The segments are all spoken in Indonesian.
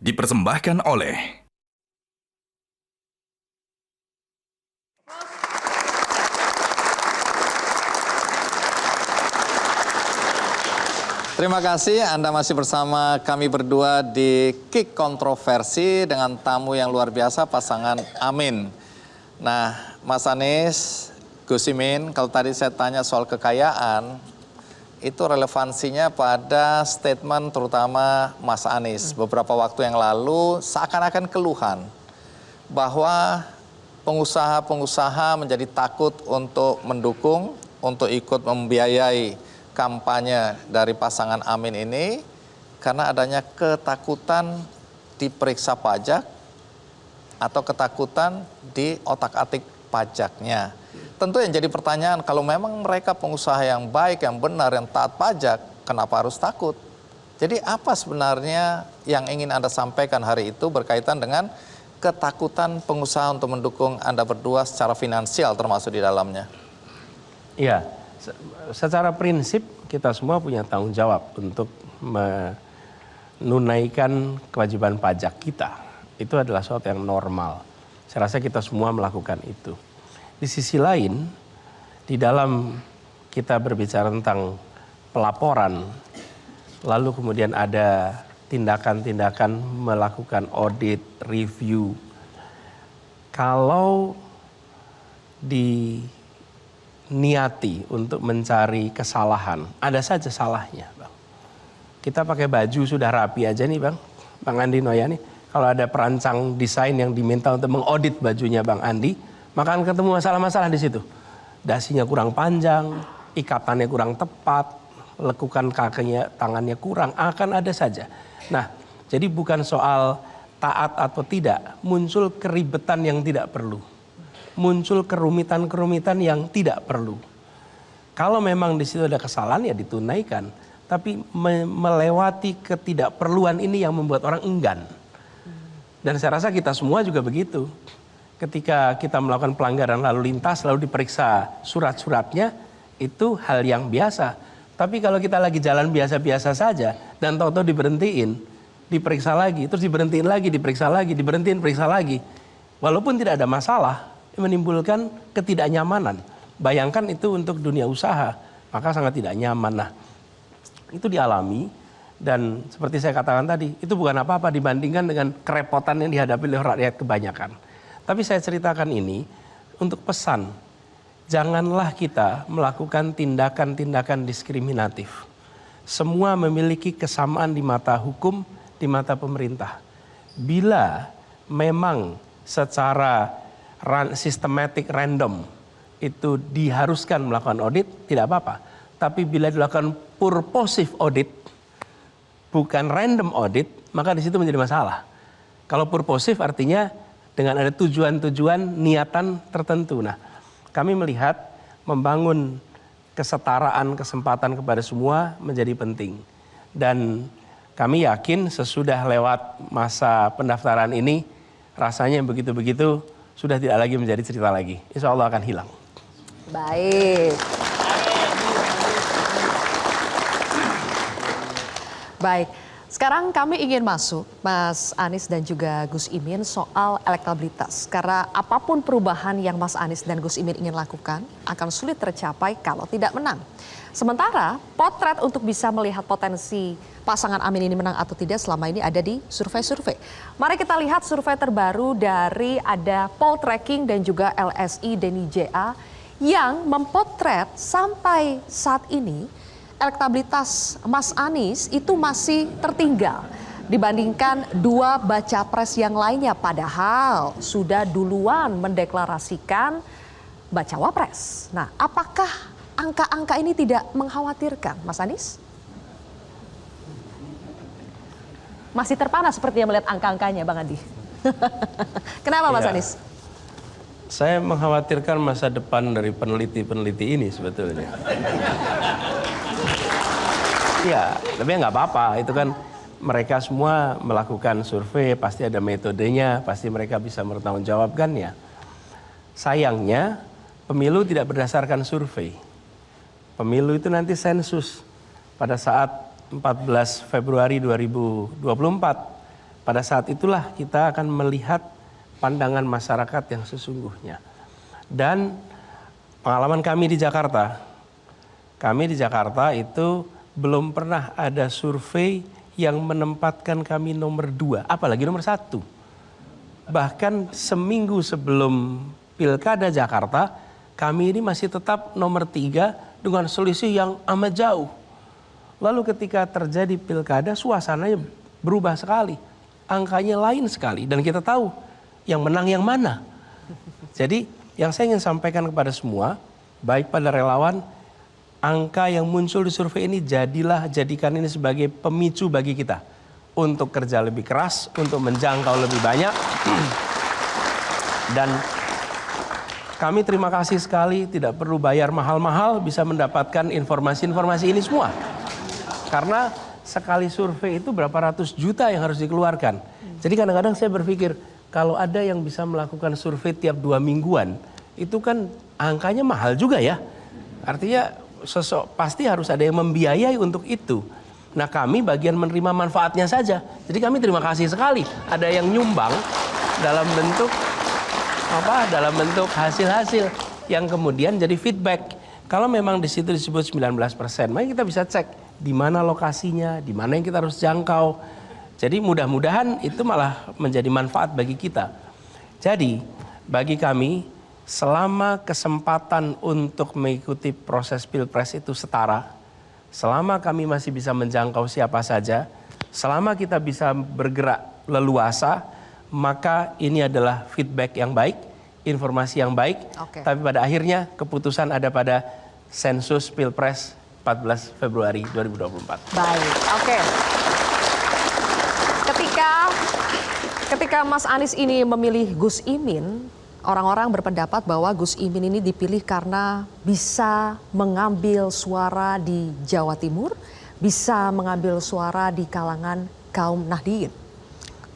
dipersembahkan oleh Terima kasih Anda masih bersama kami berdua di Kick Kontroversi dengan tamu yang luar biasa, pasangan Amin. Nah, Mas Anies, Gus Imin, kalau tadi saya tanya soal kekayaan, itu relevansinya pada statement terutama Mas Anies. Beberapa waktu yang lalu seakan-akan keluhan bahwa pengusaha-pengusaha menjadi takut untuk mendukung, untuk ikut membiayai kampanye dari pasangan Amin ini karena adanya ketakutan diperiksa pajak atau ketakutan di otak-atik pajaknya. Tentu yang jadi pertanyaan, kalau memang mereka pengusaha yang baik, yang benar, yang taat pajak, kenapa harus takut? Jadi apa sebenarnya yang ingin Anda sampaikan hari itu berkaitan dengan ketakutan pengusaha untuk mendukung Anda berdua secara finansial termasuk di dalamnya? Iya, secara prinsip kita semua punya tanggung jawab untuk menunaikan kewajiban pajak kita. Itu adalah sesuatu yang normal. Saya rasa kita semua melakukan itu. Di sisi lain, di dalam kita berbicara tentang pelaporan, lalu kemudian ada tindakan-tindakan melakukan audit, review. Kalau diniati untuk mencari kesalahan, ada saja salahnya, Bang. Kita pakai baju sudah rapi aja nih, Bang Andi Noyani. Kalau ada perancang desain yang diminta untuk mengaudit bajunya Bang Andi, maka akan ketemu masalah-masalah di situ. Dasinya kurang panjang, ikatannya kurang tepat, lekukan kakinya, tangannya kurang, akan ada saja. Nah, jadi bukan soal taat atau tidak, muncul keribetan yang tidak perlu. Muncul kerumitan-kerumitan yang tidak perlu. Kalau memang di situ ada kesalahan ya ditunaikan, tapi melewati ketidakperluan ini yang membuat orang enggan. Dan saya rasa kita semua juga begitu. Ketika kita melakukan pelanggaran lalu lintas lalu diperiksa surat-suratnya, itu hal yang biasa. Tapi kalau kita lagi jalan biasa-biasa saja dan tahu-tahu diberhentiin, diperiksa lagi, terus diberhentiin lagi, diperiksa lagi, diberhentiin, periksa lagi. Walaupun tidak ada masalah, menimbulkan ketidaknyamanan. Bayangkan itu untuk dunia usaha, maka sangat tidak nyaman. Nah, itu dialami dan seperti saya katakan tadi, itu bukan apa-apa dibandingkan dengan kerepotan yang dihadapi oleh rakyat kebanyakan. Tapi saya ceritakan ini untuk pesan, janganlah kita melakukan tindakan-tindakan diskriminatif. Semua memiliki kesamaan di mata hukum, di mata pemerintah. Bila memang secara sistematik random itu diharuskan melakukan audit, tidak apa-apa. Tapi bila dilakukan purposive audit, bukan random audit, maka di situ menjadi masalah. Kalau purposive artinya dengan ada tujuan-tujuan, niatan tertentu. Nah, kami melihat membangun kesetaraan, kesempatan kepada semua menjadi penting. Dan kami yakin sesudah lewat masa pendaftaran ini, rasanya begitu-begitu sudah tidak lagi menjadi cerita lagi. Insya Allah akan hilang. Baik. Baik. Sekarang kami ingin masuk, Mas Anies dan juga Gus Imin, soal elektabilitas. Karena apapun perubahan yang Mas Anies dan Gus Imin ingin lakukan akan sulit tercapai kalau tidak menang. Sementara potret untuk bisa melihat potensi pasangan Amin ini menang atau tidak selama ini ada di survei-survei. Mari kita lihat survei terbaru dari ada Poltreking dan juga LSI Denny JA yang mempotret sampai saat ini elektabilitas Mas Anies itu masih tertinggal dibandingkan dua baca pres yang lainnya, padahal sudah duluan mendeklarasikan bacawa pres. Nah, apakah angka-angka ini tidak mengkhawatirkan, Mas Anies? Masih terpana sepertinya melihat angka-angkanya, Bang Andi. Kenapa, Mas Anies? Saya mengkhawatirkan masa depan dari peneliti-peneliti ini sebetulnya. Ya, tapi nggak apa-apa. Itu kan mereka semua melakukan survei, pasti ada metodenya, pasti mereka bisa bertanggungjawabkannya. Sayangnya, pemilu tidak berdasarkan survei. Pemilu itu nanti sensus pada saat 14 Februari 2024 Pada saat itulah kita akan melihat pandangan masyarakat yang sesungguhnya. Dan pengalaman kami di Jakarta itu belum pernah ada survei yang menempatkan kami nomor 2, apalagi nomor 1. Bahkan seminggu sebelum Pilkada Jakarta, kami ini masih tetap nomor 3 dengan selisih yang amat jauh. Lalu ketika terjadi Pilkada, suasananya berubah sekali. Angkanya lain sekali dan kita tahu yang menang yang mana. Jadi yang saya ingin sampaikan kepada semua, baik pada relawan, angka yang muncul di survei ini jadikan ini sebagai pemicu bagi kita untuk kerja lebih keras, untuk menjangkau lebih banyak. Dan kami terima kasih sekali tidak perlu bayar mahal-mahal bisa mendapatkan informasi-informasi ini semua. Karena sekali survei itu berapa ratus juta yang harus dikeluarkan. Jadi kadang-kadang saya berpikir kalau ada yang bisa melakukan survei tiap 2 mingguan, itu kan angkanya mahal juga ya. Artinya pasti harus ada yang membiayai untuk itu. Nah kami bagian menerima manfaatnya saja. Jadi kami terima kasih sekali ada yang nyumbang dalam bentuk hasil-hasil yang kemudian jadi feedback. Kalau memang di situ disebut 19%, maka kita bisa cek di mana lokasinya, di mana yang kita harus jangkau. Jadi mudah-mudahan itu malah menjadi manfaat bagi kita. Jadi bagi kami selama kesempatan untuk mengikuti proses Pilpres itu setara, selama kami masih bisa menjangkau siapa saja, selama kita bisa bergerak leluasa, maka ini adalah feedback yang baik, informasi yang baik. Oke. Tapi pada akhirnya keputusan ada pada sensus Pilpres 14 Februari 2024. Baik, oke. Ketika Mas Anies ini memilih Gus Imin, orang-orang berpendapat bahwa Gus Imin ini dipilih karena bisa mengambil suara di Jawa Timur, bisa mengambil suara di kalangan kaum Nahdien.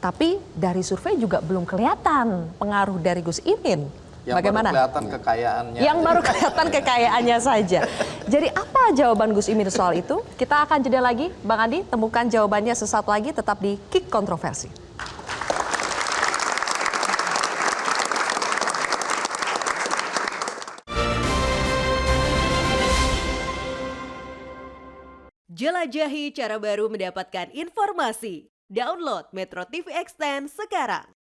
Tapi dari survei juga belum kelihatan pengaruh dari Gus Imin. Yang Bagaimana? baru kelihatan kekayaannya. Yang baru kelihatan kekayaannya saja. Jadi apa jawaban Gus Imin soal itu? Kita akan jeda lagi, Bang Andi, temukan jawabannya sesaat lagi, tetap di Kick Kontroversi. Jelajahi cara baru mendapatkan informasi. Download Metro TV Extend sekarang.